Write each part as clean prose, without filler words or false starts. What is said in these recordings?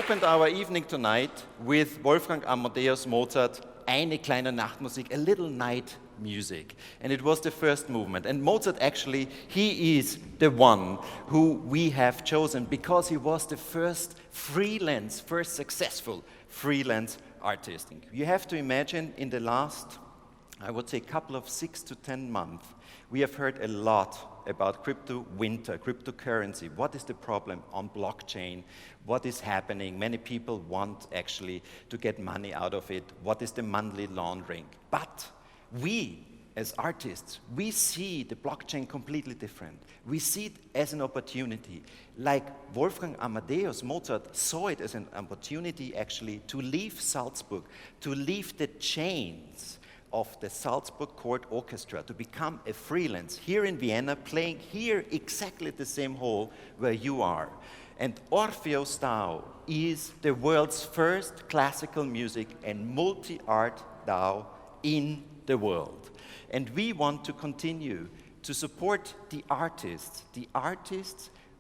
opened our evening tonight with Wolfgang Amadeus Mozart, Eine kleine Nachtmusik, a little night music. And it was the first movement. And Mozart actually, he is the one who we have chosen because he was the first successful freelance artist. You have to imagine in the last, I would say, couple of 6 to 10 months, we have heard a lot about crypto winter, cryptocurrency. What is the problem on blockchain? What is happening? Many people want actually to get money out of it. What is the money laundering? But we, as artists, we see the blockchain completely different. We see it as an opportunity. Like Wolfgang Amadeus Mozart saw it as an opportunity actually to leave Salzburg, to leave the chains of the Salzburg Court Orchestra, to become a freelance here in Vienna, playing here exactly the same hall where you are. And OrpheusDAO is the world's first classical music and multi-art DAO in the world. And we want to continue to support the artists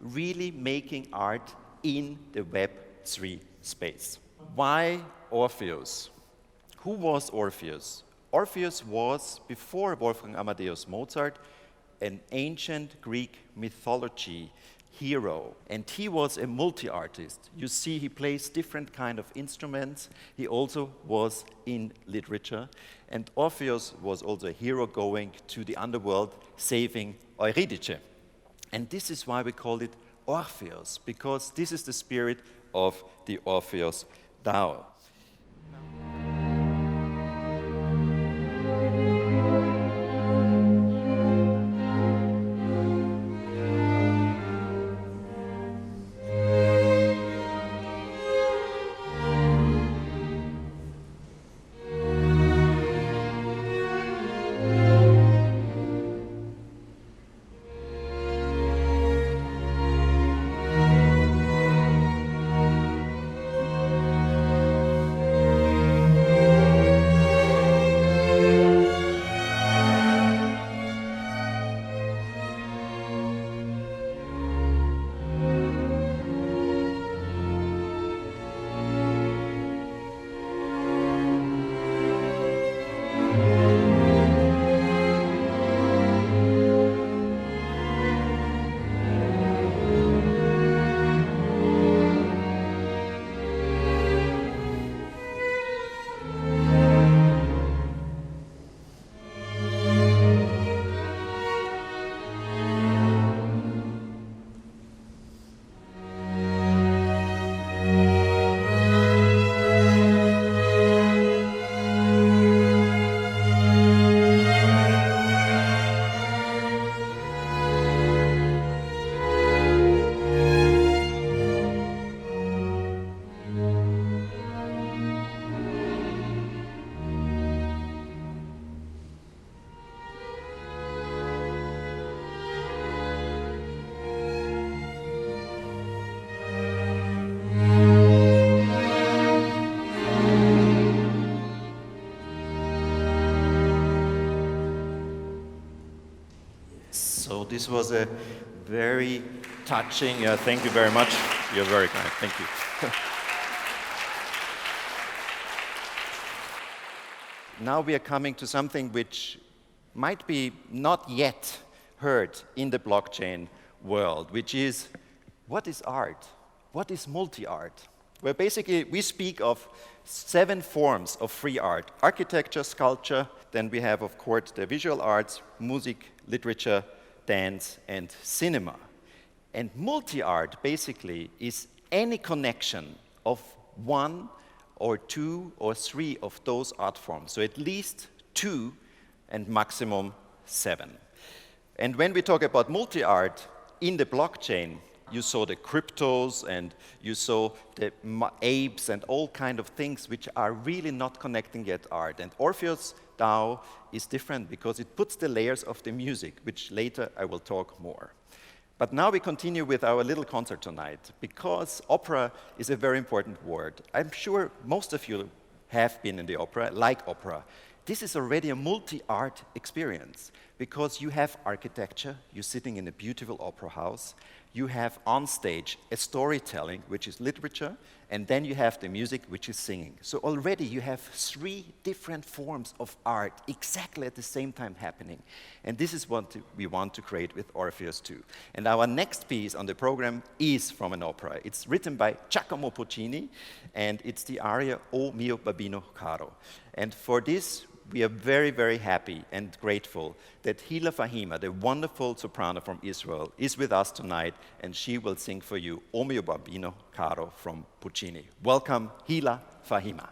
really making art in the Web3 space. Why Orpheus? Who was Orpheus? Orpheus was, before Wolfgang Amadeus Mozart, an ancient Greek mythology hero, and he was a multi-artist. You see, he plays different kind of instruments. He also was in literature, and Orpheus was also a hero going to the underworld, saving Eurydice. And this is why we call it Orpheus, because this is the spirit of the OrpheusDAO. So this was a very touching, thank you very much. You're very kind, thank you. Now we are coming to something which might be not yet heard in the blockchain world, which is, what is art? What is multi-art? Well, basically, we speak of 7 forms of free art: architecture, sculpture, then we have, of course, the visual arts, music, literature, dance, and cinema. And multi-art, basically, is any connection of 1 or 2 or 3 of those art forms. So at least 2 and maximum 7. And when we talk about multi-art in the blockchain, you saw the cryptos and you saw the apes and all kind of things which are really not connecting yet art. And OrpheusDAO is different because it puts the layers of the music, which later I will talk more. But now we continue with our little concert tonight, because opera is a very important word. I'm sure most of you have been in the opera, like opera. This is already a multi-art experience. because you have architecture, you're sitting in a beautiful opera house, you have on stage a storytelling, which is literature, and then you have the music, which is singing. So already you have 3 different forms of art exactly at the same time happening. And this is what we want to create with Orpheus 2. And our next piece on the program is from an opera. It's written by Giacomo Puccini, and it's the aria O mio bambino caro. And for this, we are very, very happy and grateful that Hila Fahima, the wonderful soprano from Israel, is with us tonight, and she will sing for you O mio bambino caro from Puccini. Welcome, Hila Fahima.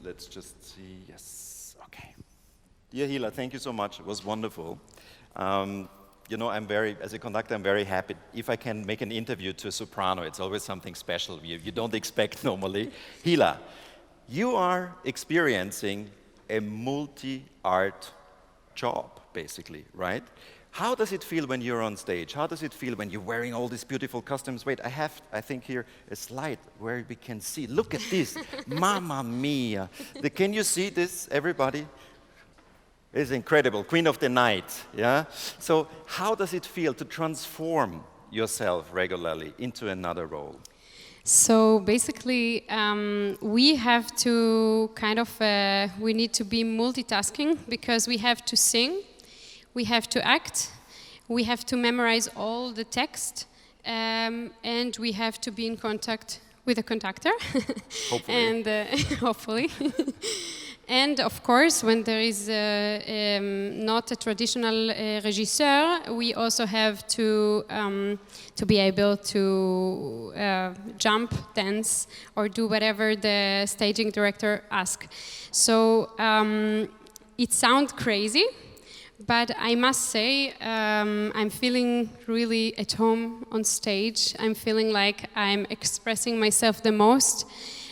Let's just see, yes, okay. Dear Hila, thank you so much, it was wonderful. You know, as a conductor, I'm very happy. If I can make an interview to a soprano, it's always something special you don't expect normally. Hila, you are experiencing a multi-art job, basically, right? How does it feel when you're on stage? How does it feel when you're wearing all these beautiful costumes? Wait, I think here a slide where we can see. Look at this, Mamma Mia. Can you see this, everybody? It's incredible, Queen of the Night, yeah? So how does it feel to transform yourself regularly into another role? So basically, we have to we need to be multitasking because we have to sing, we have to act, we have to memorize all the text, and we have to be in contact with a conductor. Hopefully. And hopefully. And of course, when there is not a traditional regisseur, we also have to be able to jump, dance, or do whatever the staging director asks. So it sounds crazy, but I must say I'm feeling really at home on stage. I'm feeling like I'm expressing myself the most.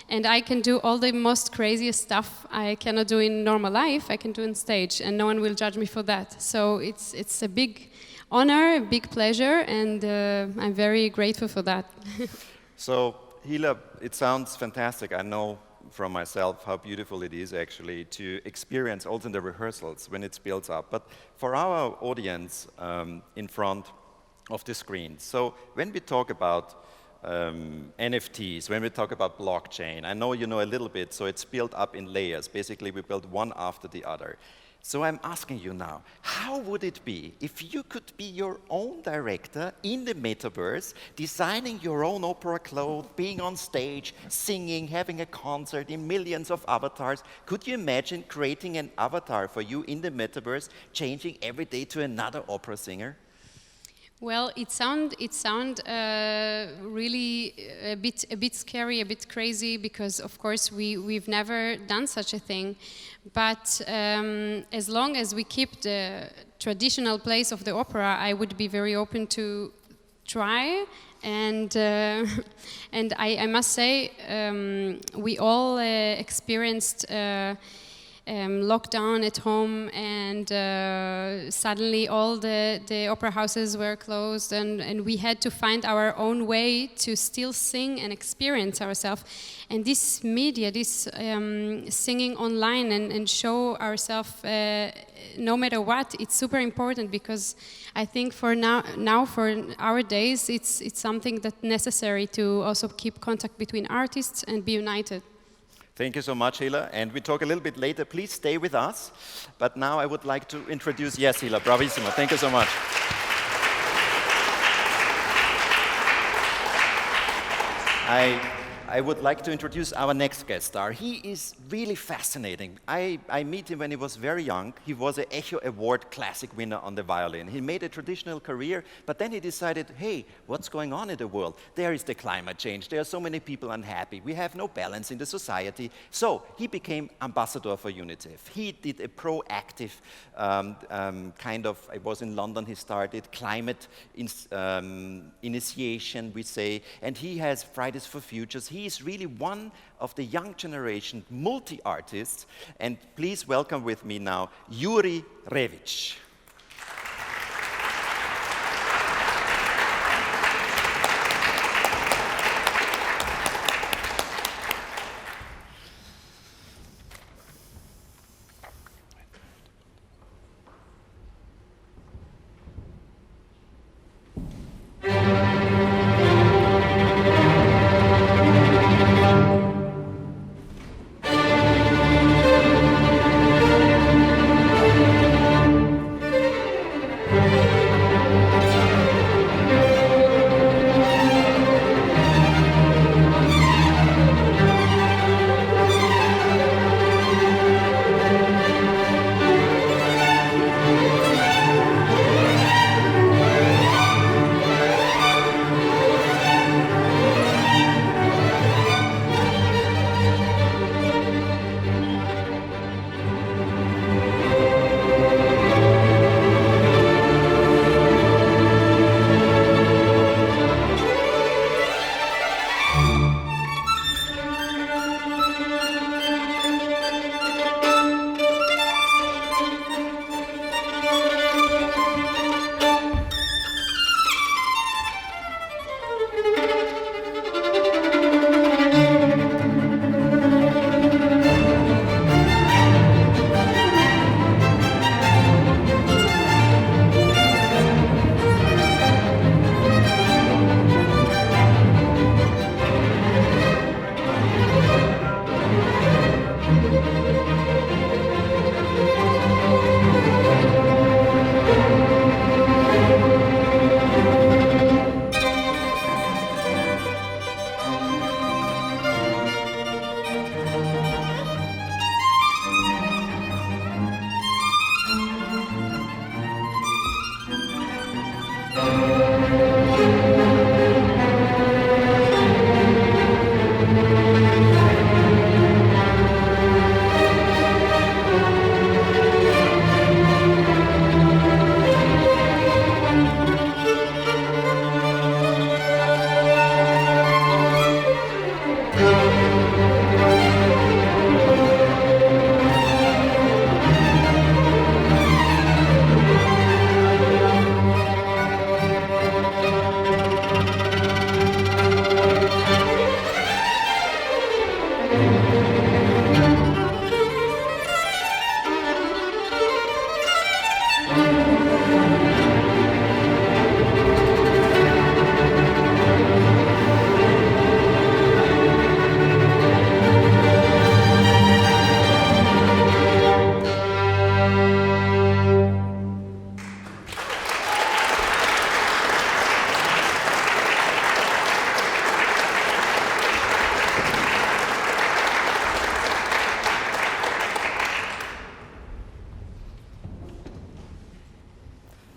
And I can do all the most craziest stuff I cannot do in normal life, I can do on stage, and no one will judge me for that. So it's a big honor, a big pleasure, and I'm very grateful for that. So, Hila, it sounds fantastic. I know from myself how beautiful it is actually to experience also in the rehearsals when it's built up. But for our audience in front of the screen, so when we talk about NFTs, when we talk about blockchain, I know you know a little bit, so it's built up in layers. Basically, we build one after the other. So I'm asking you now, how would it be if you could be your own director in the metaverse, designing your own opera clothes, being on stage, singing, having a concert in millions of avatars? Could you imagine creating an avatar for you in the metaverse, changing every day to another opera singer? Well, it sound really a bit scary, a bit crazy, because of course we've never done such a thing. But as long as we keep the traditional place of the opera, I would be very open to try. And and I must say we all experienced. Lockdown at home, and suddenly all the opera houses were closed, and we had to find our own way to still sing and experience ourselves. And this media, this singing online and show ourselves no matter what, it's super important, because I think for now for our days, it's something that's necessary to also keep contact between artists and be united. Thank you so much, Hila. And we talk a little bit later. Please stay with us. But now I would like to introduce, yes, Hila, bravissimo. Thank you so much. I would like to introduce our next guest star. He is really fascinating. I met him when he was very young. He was an Echo Award Classic winner on the violin. He made a traditional career, but then he decided, hey, what's going on in the world? There is the climate change. There are so many people unhappy. We have no balance in the society. So he became ambassador for UNICEF. He did a proactive I was in London, he started climate initiation, we say, and he has Fridays for Futures. He is really one of the young generation multi-artists, and please welcome with me now Juri Revic.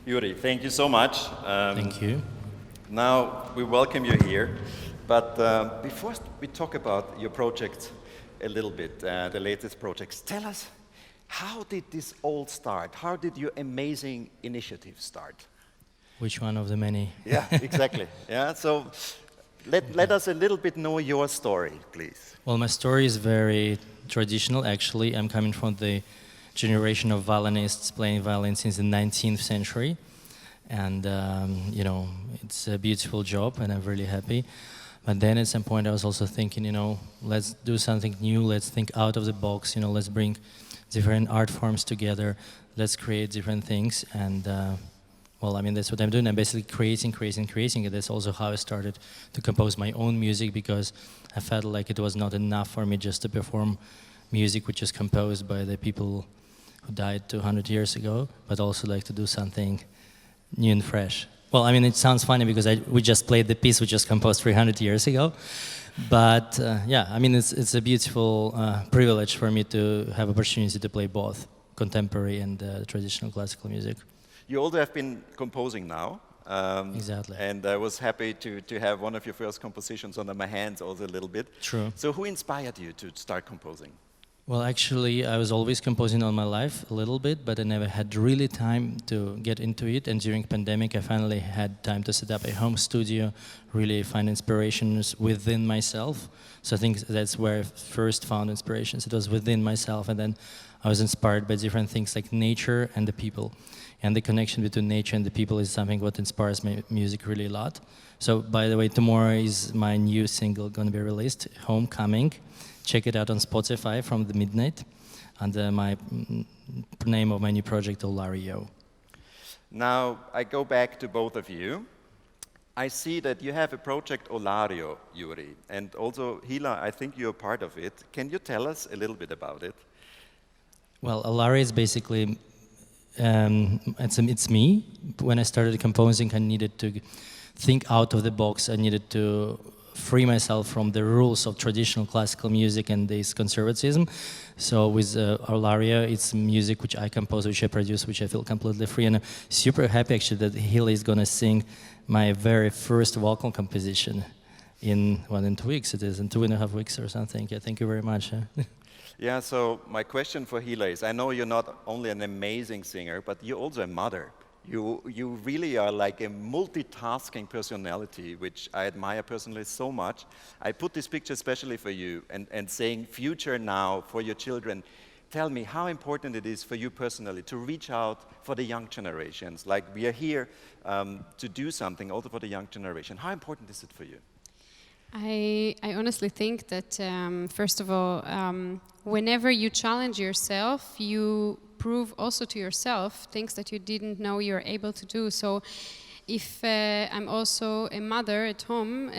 Yuri, thank you so much. Thank you. Now we welcome you here, but before we talk about your project a little bit, the latest projects, tell us, how did this all start? How did your amazing initiative start? Which one of the many? Yeah, exactly. Yeah, so let us a little bit know your story, please. Well, my story is very traditional, actually. I'm coming from the generation of violinists playing violin since the 19th century. And, you know, it's a beautiful job, and I'm really happy. But then at some point I was also thinking, you know, let's do something new, let's think out of the box, you know, let's bring different art forms together, let's create different things. And, well, I mean, that's what I'm doing. I'm basically creating. And that's also how I started to compose my own music, because I felt like it was not enough for me just to perform music which is composed by the people who died 200 years ago, but also like to do something new and fresh. Well, I mean, it sounds funny because we just played the piece which was composed 300 years ago. But yeah, I mean, it's a beautiful privilege for me to have opportunity to play both contemporary and traditional classical music. You also have been composing now. Exactly. And I was happy to have one of your first compositions under my hands also a little bit. True. So who inspired you to start composing? Well, actually, I was always composing all my life a little bit, but I never had really time to get into it. And during pandemic, I finally had time to set up a home studio, really find inspirations within myself. So I think that's where I first found inspirations. It was within myself, and then I was inspired by different things like nature and the people. And the connection between nature and the people is something what inspires my music really a lot. So, by the way, tomorrow is my new single going to be released, Homecoming. Check it out on Spotify from the midnight, under my name of my new project, Olario. Now, I go back to both of you. I see that you have a project, Olario, Yuri, and also, Hila, I think you're part of it. Can you tell us a little bit about it? Well, Olario is basically, it's me. When I started composing, I needed to think out of the box. I needed to free myself from the rules of traditional classical music and this conservatism. So with Olario, it's music which I compose, which I produce, which I feel completely free. And I'm super happy actually that Hila is going to sing my very first vocal composition in 2 weeks. It is in 2.5 weeks or something. Yeah, thank you very much. Yeah, so my question for Hila is, I know you're not only an amazing singer, but you're also a mother. You really are like a multitasking personality, which I admire personally so much. I put this picture especially for you and saying future now for your children. Tell me how important it is for you personally to reach out for the young generations. Like we are here to do something also for the young generation. How important is it for you? I honestly think that, first of all, whenever you challenge yourself, you prove also to yourself things that you didn't know you're able to do. So if I'm also a mother at home,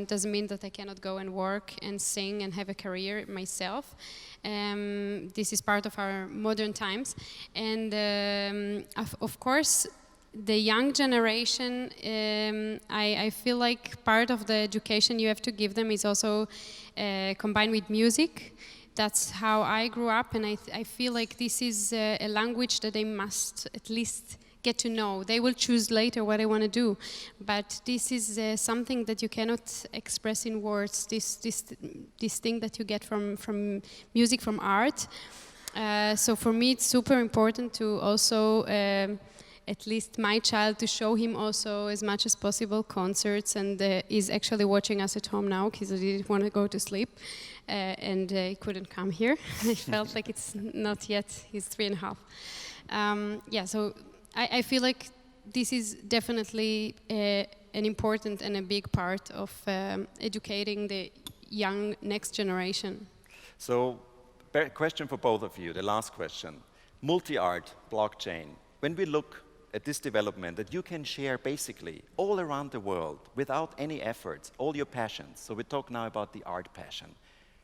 doesn't mean that I cannot go and work and sing and have a career myself. This is part of our modern times. And of course, the young generation, I feel like part of the education you have to give them is also combined with music. That's how I grew up, and I feel like this is a language that they must at least get to know. They will choose later what they want to do, but this is something that you cannot express in words, this thing that you get from music, from art. So for me it's super important to also at least my child, to show him also as much as possible concerts, and he's actually watching us at home now because he didn't want to go to sleep and he couldn't come here. I felt like it's not yet, he's 3.5. Yeah, so I feel like this is definitely an important and a big part of educating the young next generation. So, question for both of you, the last question. Multi-art, blockchain. When we look at this development that you can share basically all around the world without any efforts, all your passions. So we talk now about the art passion.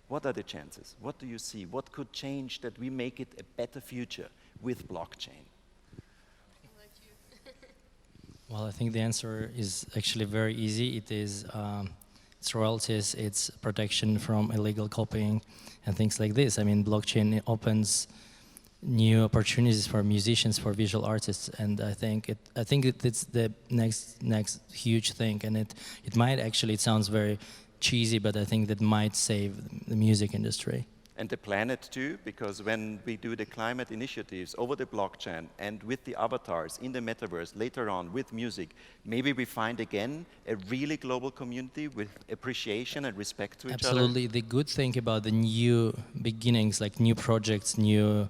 What are the chances? What do you see? What could change that we make it a better future with blockchain? Well, I think the answer is actually very easy. It is it's royalties, it's protection from illegal copying and things like this. I mean, blockchain opens new opportunities for musicians, for visual artists, and I think it's the next huge thing, and it might actually, it sounds very cheesy, but I think that might save the music industry. And the planet too, because when we do the climate initiatives over the blockchain and with the avatars in the metaverse later on with music, maybe we find again a really global community with appreciation and respect to each other. Absolutely. The good thing about the new beginnings, like new projects, new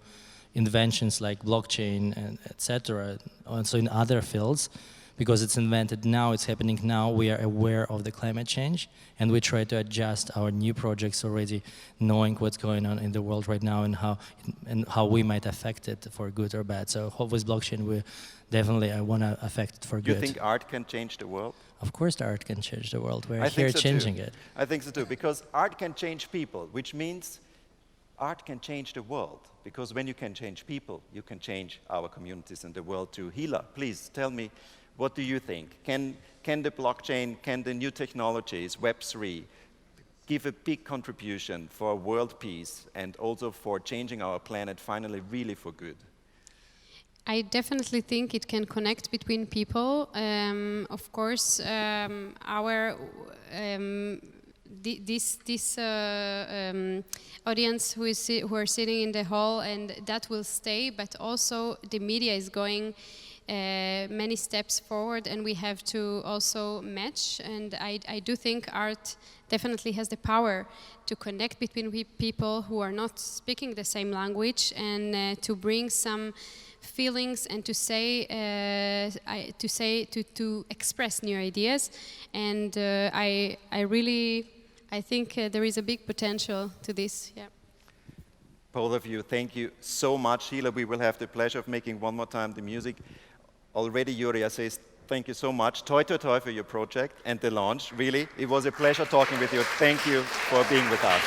inventions like blockchain and etc., also in other fields, because it's invented now, it's happening now, we are aware of the climate change, and we try to adjust our new projects already, knowing what's going on in the world right now and how we might affect it for good or bad. So with blockchain, we definitely want to affect it for good. You think art can change the world? Of course the art can change the world. We're I here think so changing too. it. I think so too, because art can change people, which means art can change the world. Because when you can change people, you can change our communities and the world too. Hila, please tell me, what do you think? Can the blockchain, can the new technologies, Web3, give a big contribution for world peace and also for changing our planet finally really for good? I definitely think it can connect between people. Of course, this audience who are sitting in the hall, and that will stay. But also, the media is going many steps forward, and we have to also match. And I do think art definitely has the power to connect between people who are not speaking the same language, and to bring some feelings and to express new ideas. And I think there is a big potential to this. Yeah. Both of you, thank you so much. Hila, we will have the pleasure of making one more time the music. Already, Yuria says thank you so much. Toi toi toi for your project and the launch. Really, it was a pleasure talking with you. Thank you for being with us.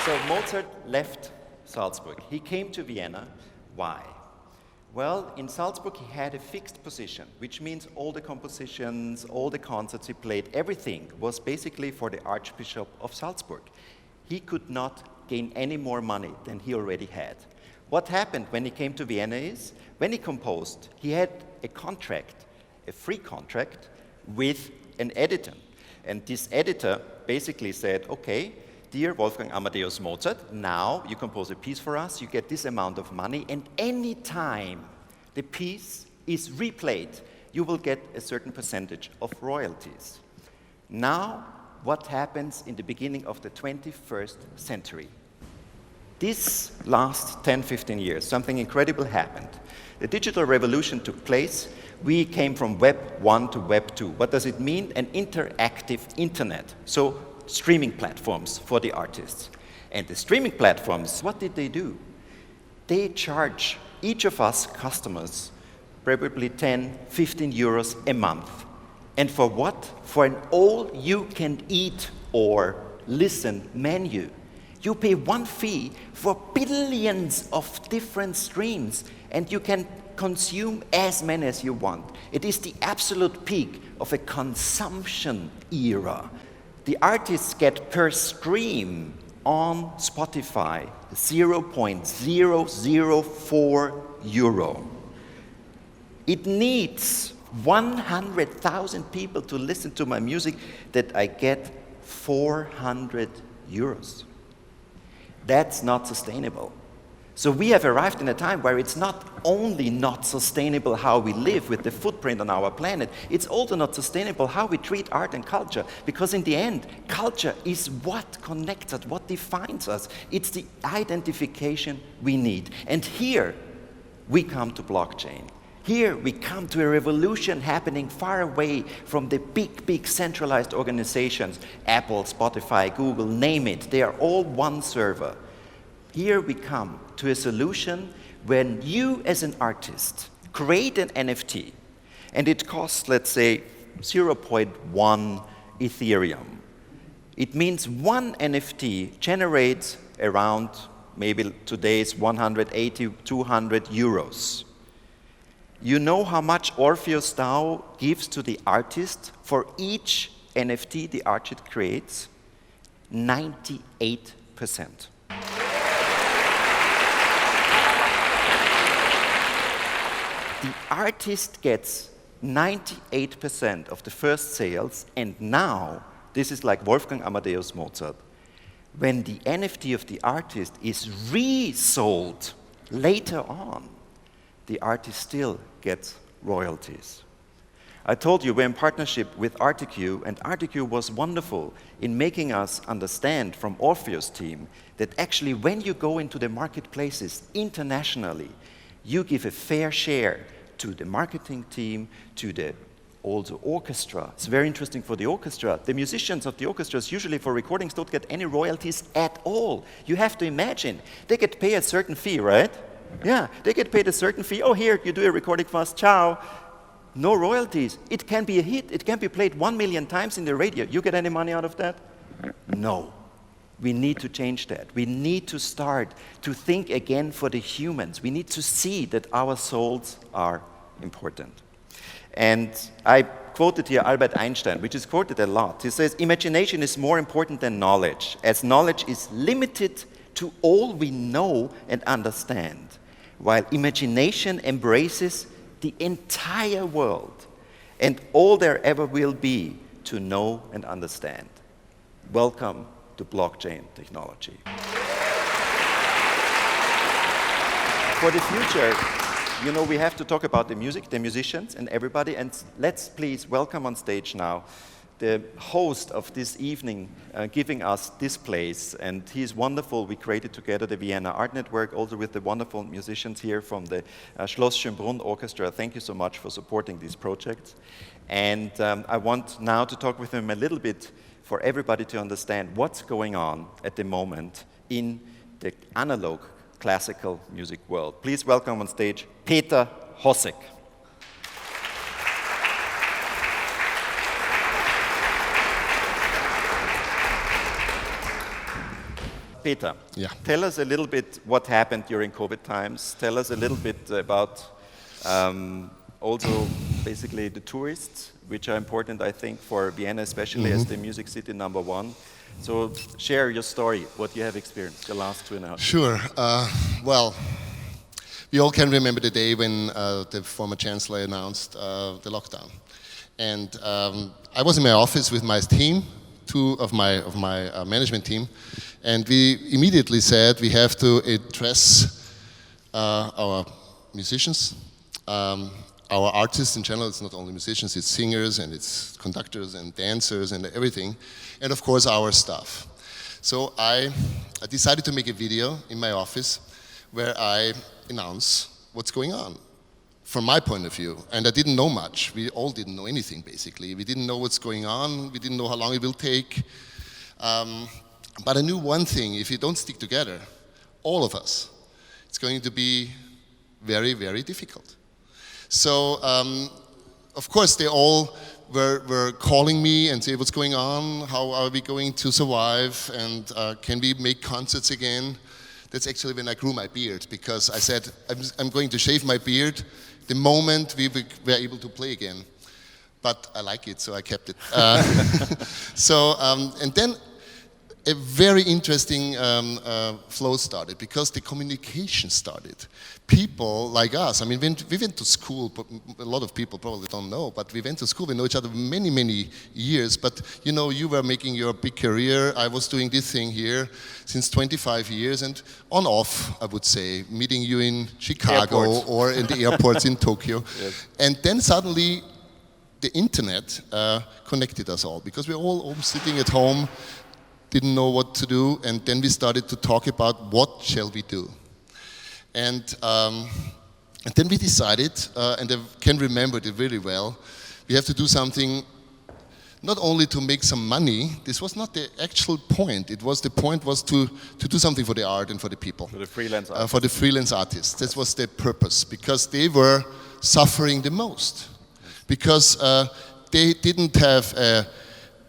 So Mozart left Salzburg. He came to Vienna. Why? Well, in Salzburg he had a fixed position, which means all the compositions, all the concerts he played, everything was basically for the Archbishop of Salzburg. He could not gain any more money than he already had. What happened when he came to Vienna is, when he composed, he had a contract, a free contract, with an editor. And this editor basically said, okay, dear Wolfgang Amadeus Mozart, now you compose a piece for us, you get this amount of money, and any time the piece is replayed, you will get a certain percentage of royalties. Now, what happens in the beginning of the 21st century? This last 10, 15 years, something incredible happened. The digital revolution took place. We came from Web 1 to Web 2. What does it mean? An interactive internet. So streaming platforms for the artists. And the streaming platforms, what did they do? They charge each of us customers probably 10, 15 euros a month. And for what? For an all-you-can-eat or listen menu. You pay one fee for billions of different streams, and you can consume as many as you want. It is the absolute peak of a consumption era. The artists get per stream on Spotify 0.004 euro. It needs 100,000 people to listen to my music that I get 400 euros. That's not sustainable. So we have arrived in a time where it's not only not sustainable how we live with the footprint on our planet, it's also not sustainable how we treat art and culture. Because in the end, culture is what connects us, what defines us. It's the identification we need. And here we come to blockchain. Here we come to a revolution happening far away from the big centralized organizations. Apple, Spotify, Google, name it. They are all one server. Here we come to a solution when you as an artist create an NFT and it costs, let's say, 0.1 Ethereum. It means one NFT generates around maybe today's 180, 200 euros. You know how much OrpheusDAO gives to the artist for each NFT the artist creates? 98%. The artist gets 98% of the first sales, and now, this is like Wolfgang Amadeus Mozart, when the NFT of the artist is resold later on, the artist still gets royalties. I told you we're in partnership with Articu, and Articu was wonderful in making us understand from Orpheus team that actually when you go into the marketplaces internationally, you give a fair share to the marketing team, to the also orchestra. It's very interesting for the orchestra. The musicians of the orchestras usually for recordings don't get any royalties at all. You have to imagine, they get paid a certain fee, right? Yeah, they get paid a certain fee. Oh, here, you do a recording for us, ciao. No royalties. It can be a hit. It can be played 1 million times in the radio. You get any money out of that? No. We need to change that. We need to start to think again for the humans. We need to see that our souls are important. And I quoted here Albert Einstein, which is quoted a lot. He says, imagination is more important than knowledge, as knowledge is limited to all we know and understand, while imagination embraces the entire world and all there ever will be to know and understand. Welcome to blockchain technology. For the future, you know, we have to talk about the music, the musicians, and everybody. And let's please welcome on stage now the host of this evening, giving us this place. And he's wonderful. We created together the Vienna Art Network, also with the wonderful musicians here from the Schloss Schönbrunn Orchestra. Thank you so much for supporting these projects. And I want now to talk with him a little bit for everybody to understand what's going on at the moment in the analog classical music world. Please welcome on stage Peter Hossek. Peter, Yeah. tell us a little bit what happened during COVID times. Tell us a little bit about also basically the tourists, which are important, I think, for Vienna, especially as the music city #1. So share your story, what you have experienced the last 2.5 years. Sure. Well, we all can remember the day when the former chancellor announced the lockdown. And I was in my office with my team, two of my management team, and we immediately said we have to address our musicians, our artists in general. It's not only musicians, it's singers and it's conductors and dancers and everything, and of course our staff. So I decided to make a video in my office where I announce what's going on from my point of view. And I didn't know much. We all didn't know anything, basically. We didn't know what's going on. We didn't know how long it will take. But I knew one thing: if you don't stick together, all of us, it's going to be very, very difficult. So, of course, they all were calling me and say, what's going on? How are we going to survive? And can we make concerts again? That's actually when I grew my beard, because I said, I'm going to shave my beard the moment we were able to play again. But I like it, so I kept it. And then a very interesting flow started, because the communication started. People like us, I mean, we went to school, but a lot of people probably don't know, but we went to school, we know each other many, many years, but you know, you were making your big career, I was doing this thing here since 25 years, and on off, I would say, meeting you in Chicago or in the airports in Tokyo. Yes. And then suddenly, the internet connected us all, because we were all sitting at home, didn't know what to do, and then we started to talk about what shall we do. And then we decided, and I can remember it really well, we have to do something not only to make some money. This was not the actual point. The point was to do something for the art and for the people. For the freelance artists. For the freelance artists. That was the purpose, because they were suffering the most. Because they didn't have a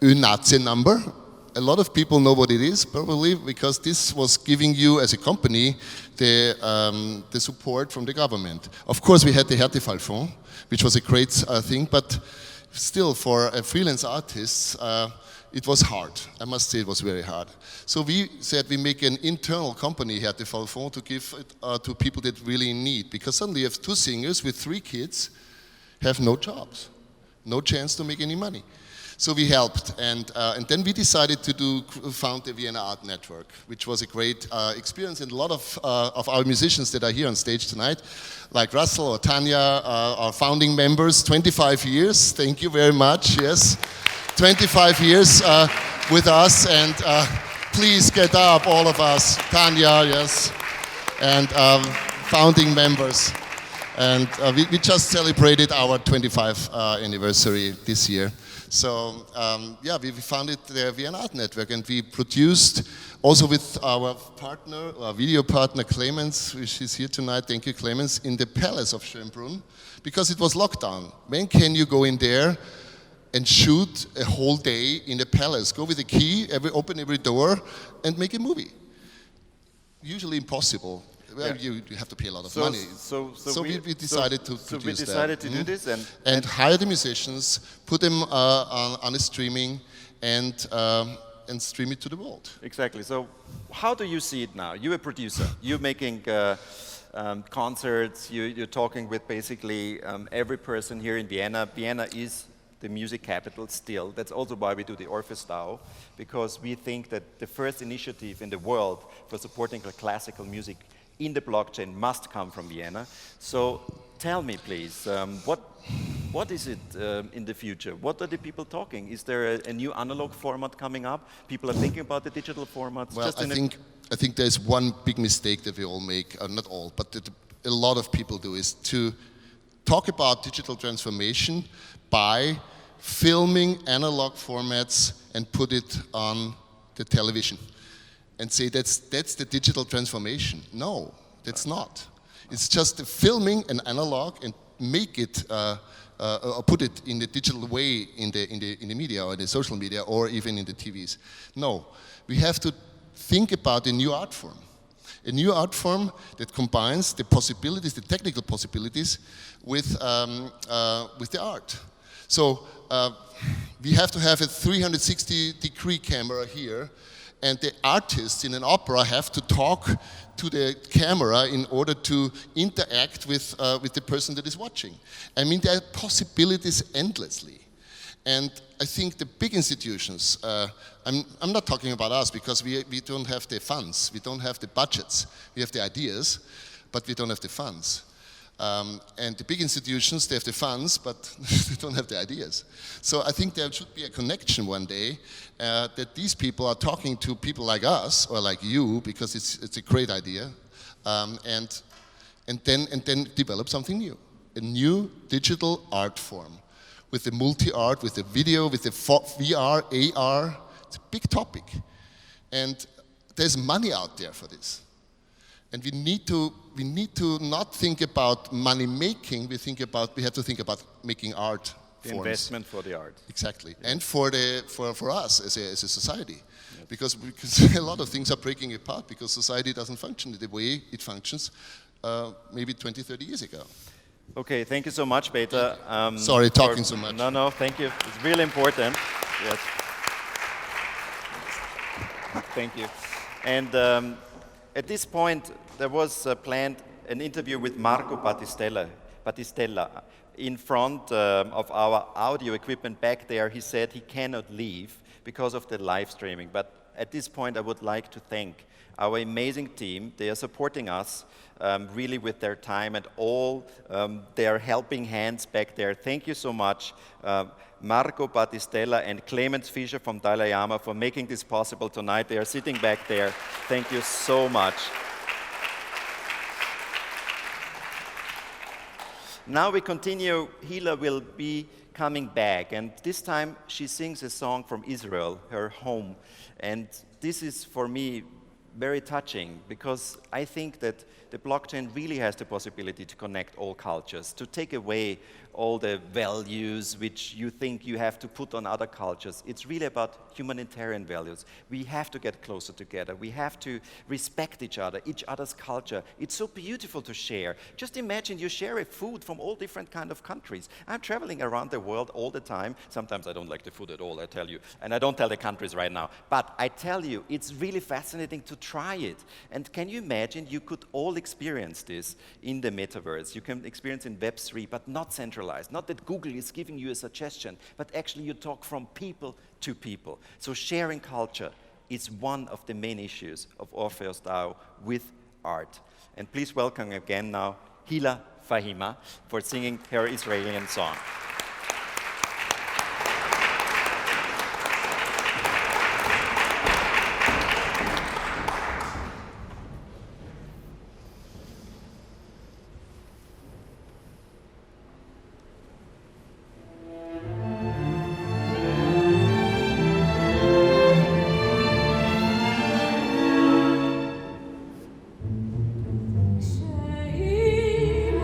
UNACE number. A lot of people know what it is, probably, because this was giving you, as a company, the support from the government. Of course, we had the Härtefallfonds, which was a great thing, but still, for a freelance artist, it was hard. I must say it was very hard. So we said we make an internal company, Härtefallfonds, to give it to people that really need, because suddenly you have 2 singers with 3 kids, have no jobs, no chance to make any money. So we helped, and then we decided to found the Vienna Art Network, which was a great experience. And a lot of our musicians that are here on stage tonight, like Russell or Tanya, our founding members, 25 years, thank you very much, yes. 25 years with us, and please get up, all of us. Tanya, yes, and founding members. And we just celebrated our 25th anniversary this year. So, yeah, we founded the Vienna Art Network, and we produced also with our partner, our video partner, Clemens, which is here tonight. Thank you, Clemens, in the Palace of Schönbrunn, because it was lockdown. When can you go in there and shoot a whole day in the palace? Go with a key, open every door, and make a movie. Usually impossible. Well, yeah. You have to pay a lot of money. So we decided to do this and hire the musicians, put them on a streaming, and stream it to the world. Exactly. So how do you see it now? You're a producer. You're making concerts. You're talking with basically every person here in Vienna. Vienna is the music capital still. That's also why we do the OrpheusDAO, because we think that the first initiative in the world for supporting classical music in the blockchain must come from Vienna. So tell me, please, what is it in the future? What are the people talking? Is there a new analog format coming up? People are thinking about the digital formats. Well, I think there's one big mistake that we all make, not all, but that a lot of people do, is to talk about digital transformation by filming analog formats and put it on the television. And say that's the digital transformation. No, that's not. It's just filming an analog and make it, or put it in the digital way in the media or in the social media or even in the TVs. No, we have to think about a new art form. A new art form that combines the possibilities, the technical possibilities, with the art. So we have to have a 360-degree camera here, and the artists in an opera have to talk to the camera in order to interact with the person that is watching. I mean, there are possibilities endlessly. And I think the big institutions, I'm not talking about us because we don't have the funds, we don't have the budgets, we have the ideas, but we don't have the funds. And the big institutions, they have the funds, but they don't have the ideas. So I think there should be a connection one day that these people are talking to people like us or like you, because it's a great idea, and then develop something new, a new digital art form. With the multi-art, with the video, with the VR, AR, it's a big topic. And there's money out there for this. And we need to not think about money making, we have to think about making art The forms. investment for the art. Exactly. And for us as a society. Yes. Because we can see a lot of things are breaking apart because society doesn't function the way it functions maybe 20, 30 years ago. Okay, thank you so much, Peter. Sorry, talking so much. No, thank you. It's really important. Yes. Thank you. And at this point, there was planned an interview with Marco Battistella. In front of our audio equipment back there, he said he cannot leave because of the live streaming. But at this point, I would like to thank our amazing team. They are supporting us really with their time and all their helping hands back there. Thank you so much, Marco Battistella and Clemens Fischer from Dalai Lama, for making this possible tonight. They are sitting back there. Thank you so much. Now we continue. Hila will be coming back, and this time she sings a song from Israel, her home. And this is, for me, very touching, because I think that the blockchain really has the possibility to connect all cultures, to take away all the values which you think you have to put on other cultures. It's really about humanitarian values. We have to get closer together. We have to respect each other's culture. It's so beautiful to share. Just imagine you share a food from all different kind of countries. I'm traveling around the world all the time. Sometimes I don't like the food at all, I tell you. And I don't tell the countries right now. But I tell you, it's really fascinating to try it. And can you imagine you could all experience this in the metaverse? You can experience in Web3, but not centralized. Not that Google is giving you a suggestion, but actually you talk from people to people. So sharing culture is one of the main issues of OrpheusDAO with art. And please welcome again now Hila Fahima for singing her Israeli song. She'im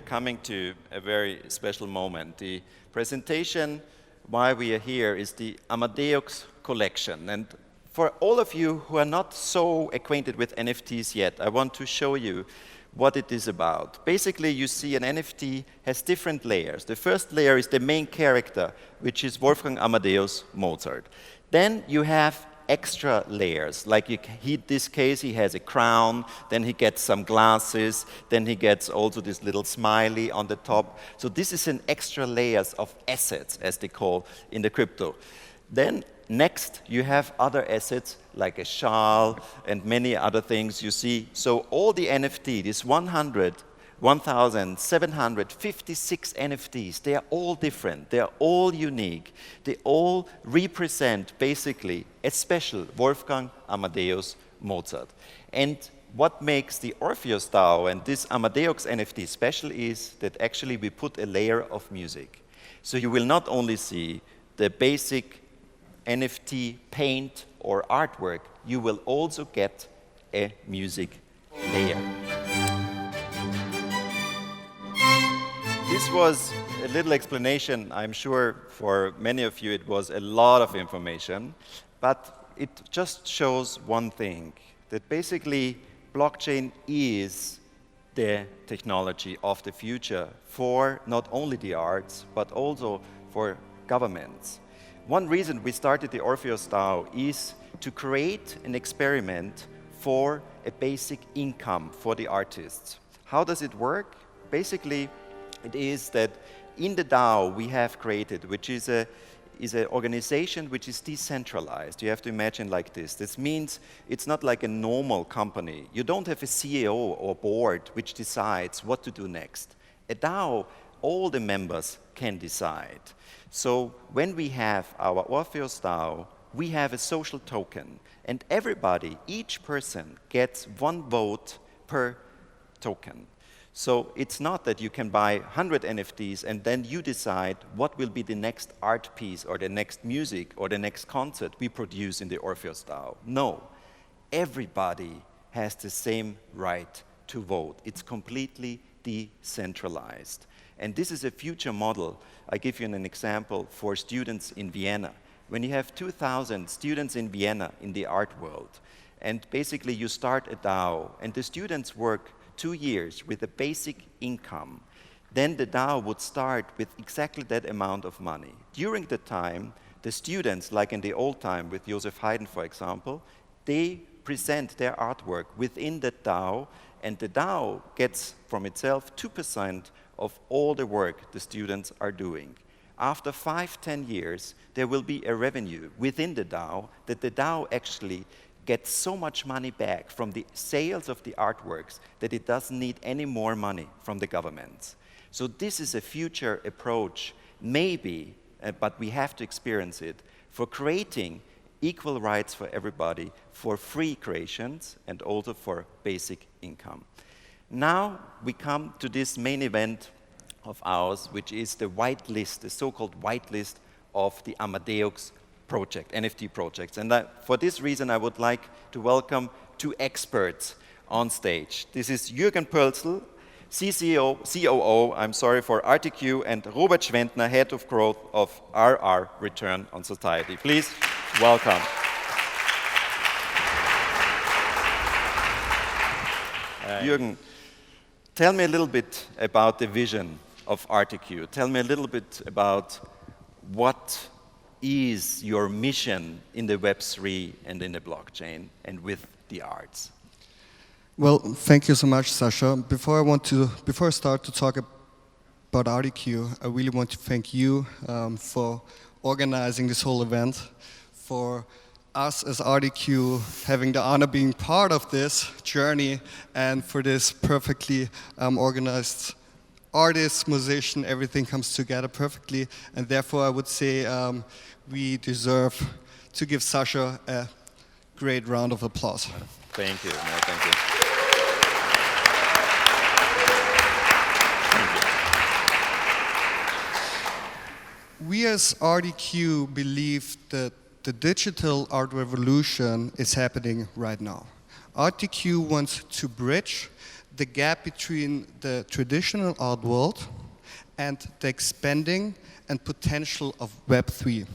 are coming to a very special moment. The presentation why we are here is the Amadeus collection. And for all of you who are not so acquainted with NFTs yet, I want to show you what it is about. Basically, you see an NFT has different layers. The first layer is the main character, which is Wolfgang Amadeus Mozart. Then you have extra layers, like in this case he has a crown, then he gets some glasses, then he gets also this little smiley on the top. So this is an extra layers of assets, as they call in the crypto. Then next you have other assets like a shawl and many other things you see. So all the NFT, this 1,756 NFTs, they are all different, they are all unique. They all represent basically a special Wolfgang Amadeus Mozart. And what makes the OrpheusDAO and this Amadeus NFT special is that actually we put a layer of music. So you will not only see the basic NFT paint or artwork, you will also get a music layer. This was a little explanation. I'm sure for many of you it was a lot of information, but it just shows one thing, that basically blockchain is the technology of the future for not only the arts, but also for governments. One reason we started the OrpheusDAO is to create an experiment for a basic income for the artists. How does it work? Basically, it is that in the DAO we have created, which is an organization which is decentralized. You have to imagine like this. This means it's not like a normal company. You don't have a CEO or board which decides what to do next. A DAO, all the members can decide. So when we have our OrpheusDAO, we have a social token, and everybody, each person, gets 1 vote per token. So it's not that you can buy 100 NFTs and then you decide what will be the next art piece or the next music or the next concert we produce in the OrpheusDAO. No, everybody has the same right to vote. It's completely decentralized. And this is a future model. I give you an example for students in Vienna. When you have 2,000 students in Vienna in the art world, and basically you start a DAO, and the students work 2 years with a basic income, then the DAO would start with exactly that amount of money. During the time, the students, like in the old time with Joseph Haydn, for example, they present their artwork within the DAO, and the DAO gets from itself 2% of all the work the students are doing. After 5-10 years, there will be a revenue within the DAO that the DAO actually gets so much money back from the sales of the artworks that it doesn't need any more money from the governments. So this is a future approach, maybe, but we have to experience it, for creating equal rights for everybody, for free creations, and also for basic income. Now we come to this main event of ours, which is the whitelist, the so-called whitelist of the Amadeus project, NFT projects. And for this reason, I would like to welcome 2 experts on stage. This is Jürgen Pölzl, COO, for RTQ, and Robert Schwentner, Head of Growth of RR, Return on Society. Please welcome. Jürgen, tell me a little bit about the vision of RTQ. Tell me a little bit about what is your mission in the Web3 and in the blockchain and with the arts? Well, thank you so much, Sasha. Before I start to talk about RTQ, I really want to thank you for organizing this whole event, for us as RTQ having the honor being part of this journey, and for this perfectly organized artist, musician, everything comes together perfectly, and therefore I would say we deserve to give Sasha a great round of applause. Thank you. No, thank you. We as RTQ believe that the digital art revolution is happening right now. RTQ wants to bridge the gap between the traditional art world and the expanding and potential of Web3.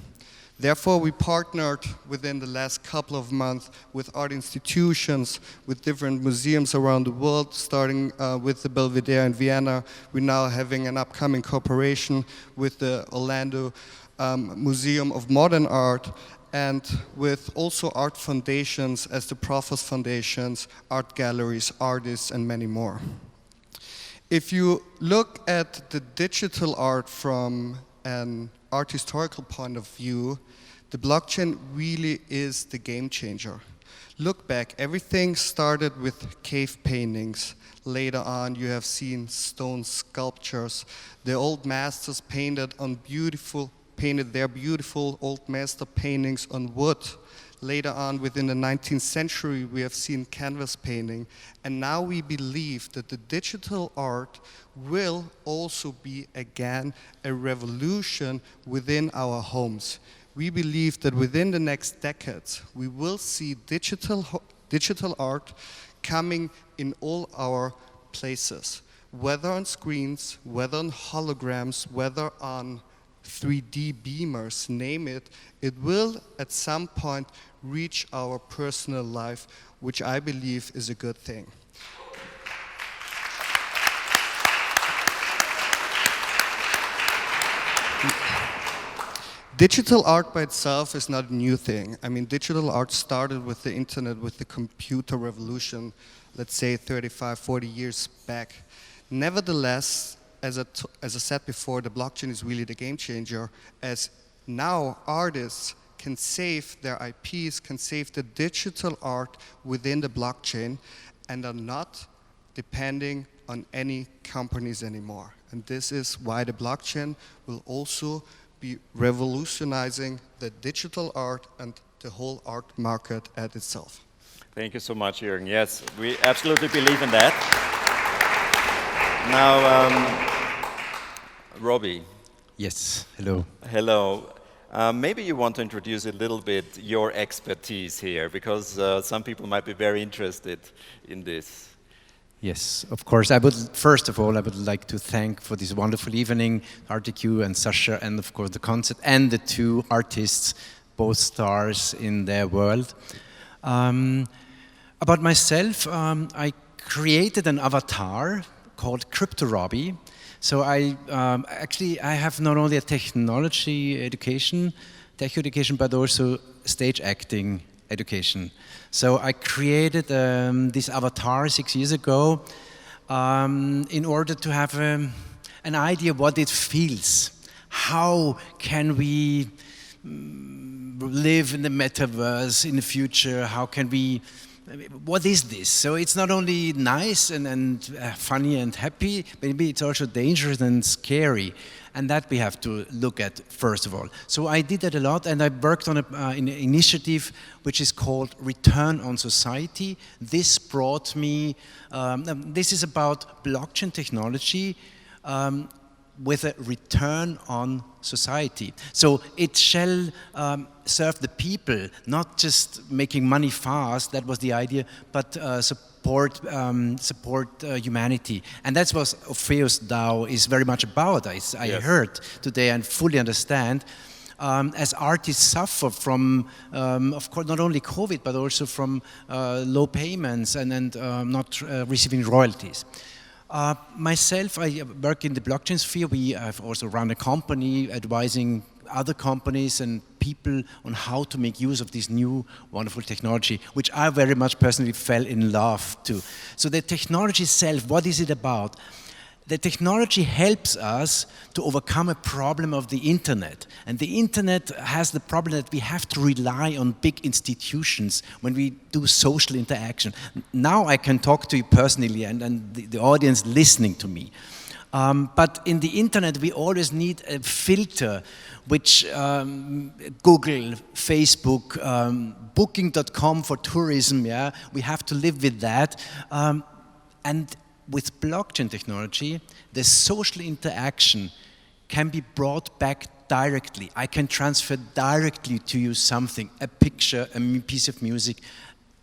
Therefore, we partnered within the last couple of months with art institutions, with different museums around the world, starting with the Belvedere in Vienna. We're now having an upcoming cooperation with the Orlando Museum of Modern Art, and with also art foundations as the Profos Foundations, art galleries, artists, and many more. If you look at the digital art from an art historical point of view, the blockchain really is the game changer. Look back, everything started with cave paintings. Later on, you have seen stone sculptures. The old masters painted their beautiful old master paintings on wood. Later on, within the 19th century, we have seen canvas painting. And now we believe that the digital art will also be, again, a revolution within our homes. We believe that within the next decades, we will see digital art coming in all our places, whether on screens, whether on holograms, whether on 3D beamers, name it, it will at some point reach our personal life, which I believe is a good thing. Digital art by itself is not a new thing. I mean, digital art started with the internet, with the computer revolution, let's say 35, 40 years back. Nevertheless, as I said before, the blockchain is really the game changer, as now artists can save their IPs, can save the digital art within the blockchain, and are not depending on any companies anymore. And this is why the blockchain will also be revolutionizing the digital art and the whole art market at itself. Thank you so much, Jürgen. Yes, we absolutely believe in that. Now, Robbie. Yes, hello. Hello. Maybe you want to introduce a little bit your expertise here, because some people might be very interested in this. Yes, of course. First of all, I would like to thank for this wonderful evening, RTQ and Sasha, and of course the concert, and the two artists, both stars in their world. About myself, I created an avatar called Crypto Robbie. So I have not only a technology education, tech education, but also stage acting education. So I created this avatar 6 years ago in order to have an idea what it feels. How can we live in the metaverse in the future? How can we, what is this? So it's not only nice and funny and happy, maybe it's also dangerous and scary. And that we have to look at first of all. So I did that a lot, and I worked on an initiative which is called Return on Society. This brought me, this is about blockchain technology with a return on society. So it shall serve the people, not just making money fast, that was the idea, but support humanity. And that's what OrpheusDAO is very much about, I heard today and fully understand. As artists suffer from, of course, not only COVID, but also from low payments and not receiving royalties. Myself, I work in the blockchain sphere. We have also run a company advising other companies and people on how to make use of this new wonderful technology, which I very much personally fell in love to. So the technology itself, what is it about? The technology helps us to overcome a problem of the internet. And the internet has the problem that we have to rely on big institutions when we do social interaction. Now I can talk to you personally and the audience listening to me. But in the internet, we always need a filter, which Google, Facebook, Booking.com for tourism, yeah, we have to live with that. And with blockchain technology, the social interaction can be brought back directly. I can transfer directly to you something, a picture, a piece of music,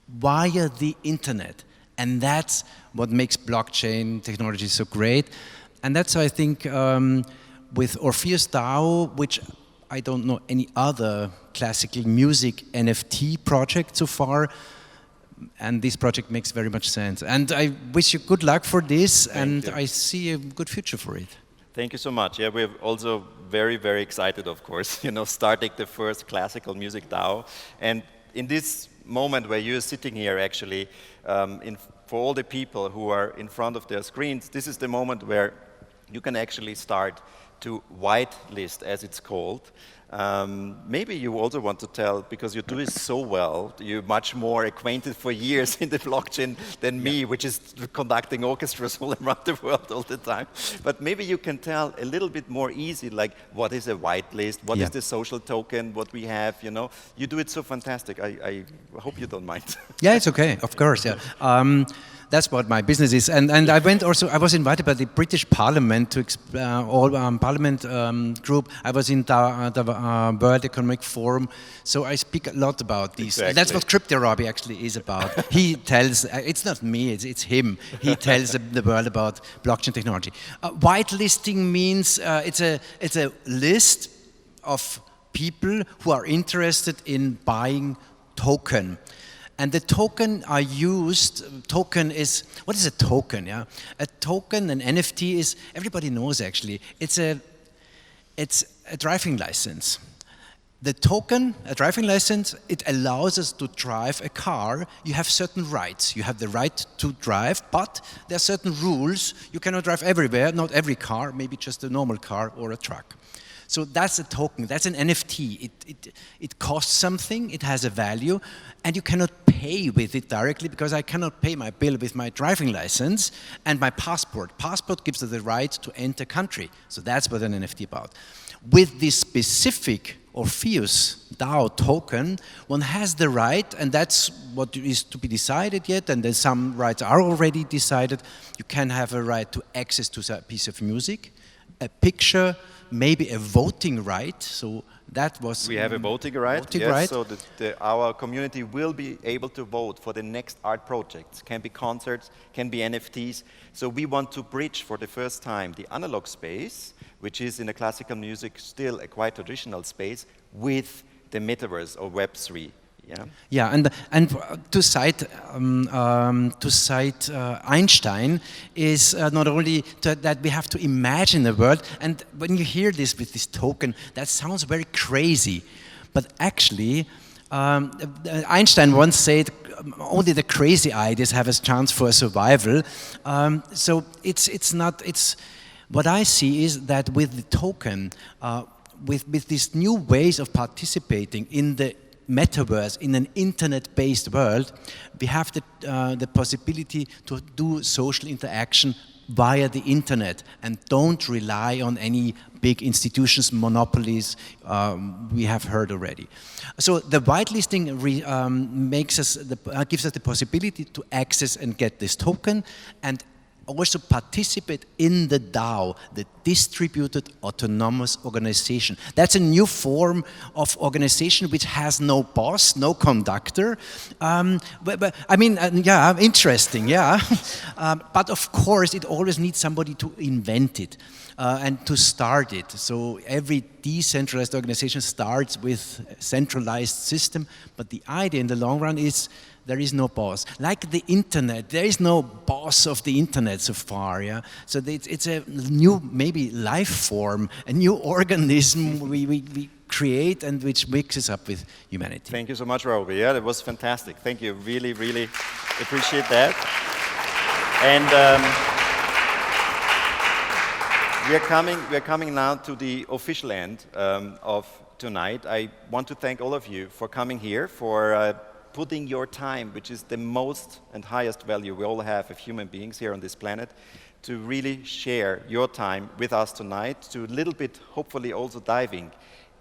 via the internet. And that's what makes blockchain technology so great. And that's why I think with OrpheusDAO, which I don't know any other classical music NFT project so far, and this project makes very much sense. And I wish you good luck for this, and I see a good future for it. Thank you so much. Yeah, we're also very, very excited, of course, starting the first classical music DAO. And in this moment where you're sitting here, actually, for all the people who are in front of their screens, this is the moment where you can actually start to whitelist, as it's called. Maybe you also want to tell, because you do it so well, you're much more acquainted for years in the blockchain than me, which is conducting orchestras all around the world all the time. But maybe you can tell a little bit more easy, like what is a whitelist, what is the social token, what we have, You do it so fantastic. I hope you don't mind. Yeah, it's okay, of course, yeah. That's what my business is, and I was invited by the British Parliament to Parliament group. I was in the World Economic Forum, so I speak a lot about this. Exactly. That's what CryptoRobbie actually is about. He tells, it's not me, it's him. He tells the world about blockchain technology. Whitelisting means it's a list of people who are interested in buying token. And the token are used, what is a token? Yeah? A token, an NFT is, everybody knows actually, it's a driving license. The token, a driving license, it allows us to drive a car. You have certain rights. You have the right to drive, but there are certain rules. You cannot drive everywhere, not every car, maybe just a normal car or a truck. So that's a token, that's an NFT. It costs something, it has a value, and you cannot pay with it directly because I cannot pay my bill with my driving license and my passport. Passport gives us the right to enter country. So that's what an NFT about. With this specific OrpheusDAO token, one has the right, and that's what is to be decided yet, and then some rights are already decided. You can have a right to access to a piece of music, a picture, maybe a voting right. So that was... We have a voting right, yes, so our community will be able to vote for the next art projects. Can be concerts, can be NFTs. So we want to bridge for the first time the analog space, which is in the classical music still a quite traditional space, with the metaverse or Web3. Yeah. Yeah, and to cite Einstein is not only that we have to imagine a world, and when you hear this with this token, that sounds very crazy, but actually Einstein once said only the crazy ideas have a chance for survival. So it's what I see is that with the token, with these new ways of participating in the metaverse, in an internet-based world, we have the possibility to do social interaction via the internet and don't rely on any big institutions, monopolies we have heard already. So the whitelisting gives us the possibility to access and get this token and also participate in the DAO, the Distributed Autonomous Organization. That's a new form of organization which has no boss, no conductor. But I mean, yeah, interesting, yeah. But of course, it always needs somebody to invent it and to start it. So every decentralized organization starts with a centralized system, but the idea in the long run is there is no boss. Like the internet, there is no boss of the internet so far, yeah? So it's a new, maybe life form, a new organism we create and which mixes up with humanity. Thank you so much, Robbie. Yeah, that was fantastic. Thank you. Really, really appreciate that. And we are coming now to the official end of tonight. I want to thank all of you for coming here, for putting your time, which is the most and highest value we all have of human beings here on this planet, to really share your time with us tonight, to a little bit, hopefully also diving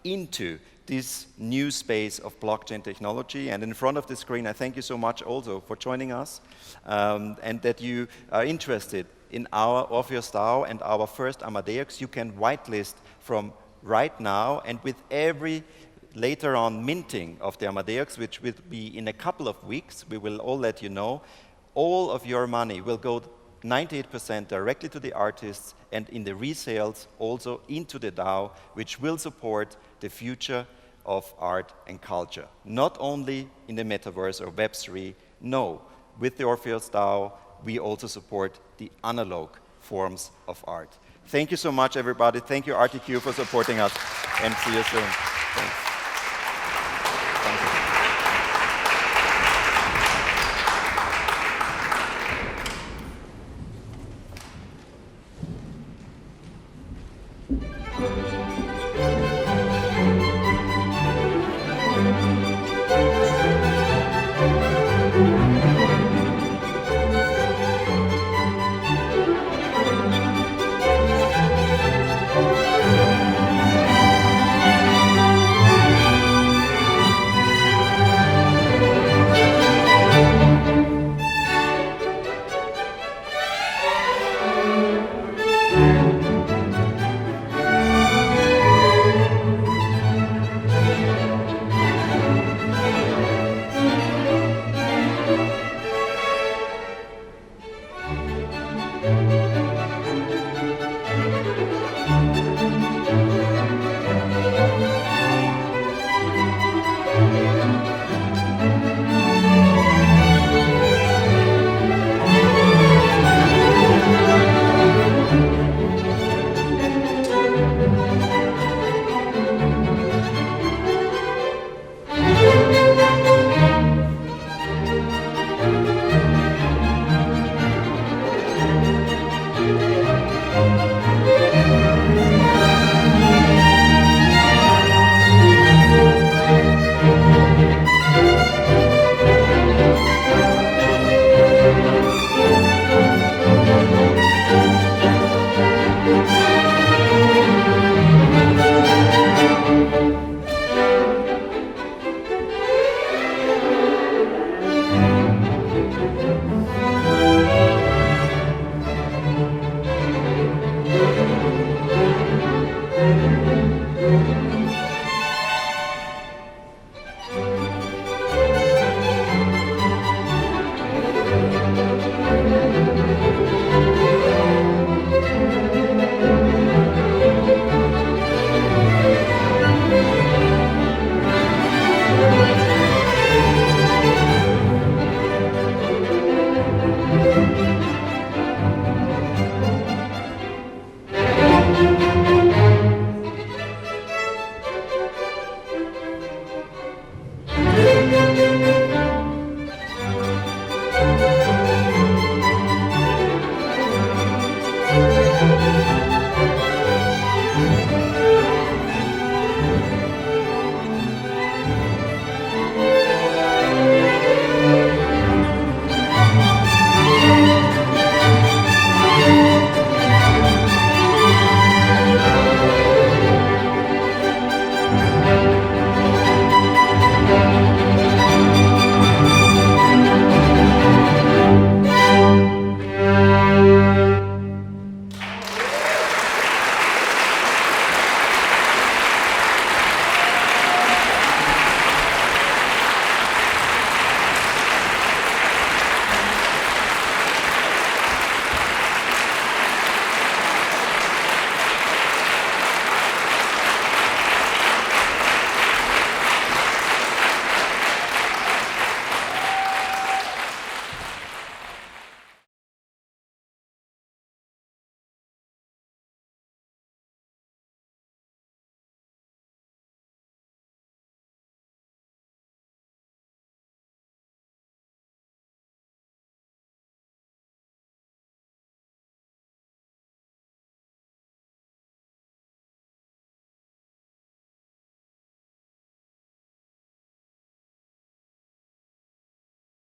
into this new space of blockchain technology. And in front of the screen, I thank you so much also for joining us and that you are interested in our OrpheusDAO and our first Amadeus. You can whitelist from right now, and with every later on minting of the Amadeus, which will be in a couple of weeks, we will all let you know, all of your money will go 98% directly to the artists, and in the resales also into the DAO, which will support the future of art and culture. Not only in the metaverse or Web3, no. With the OrpheusDAO, we also support the analog forms of art. Thank you so much, everybody. Thank you, RTQ, for supporting us, and see you soon. Thanks. Thank you.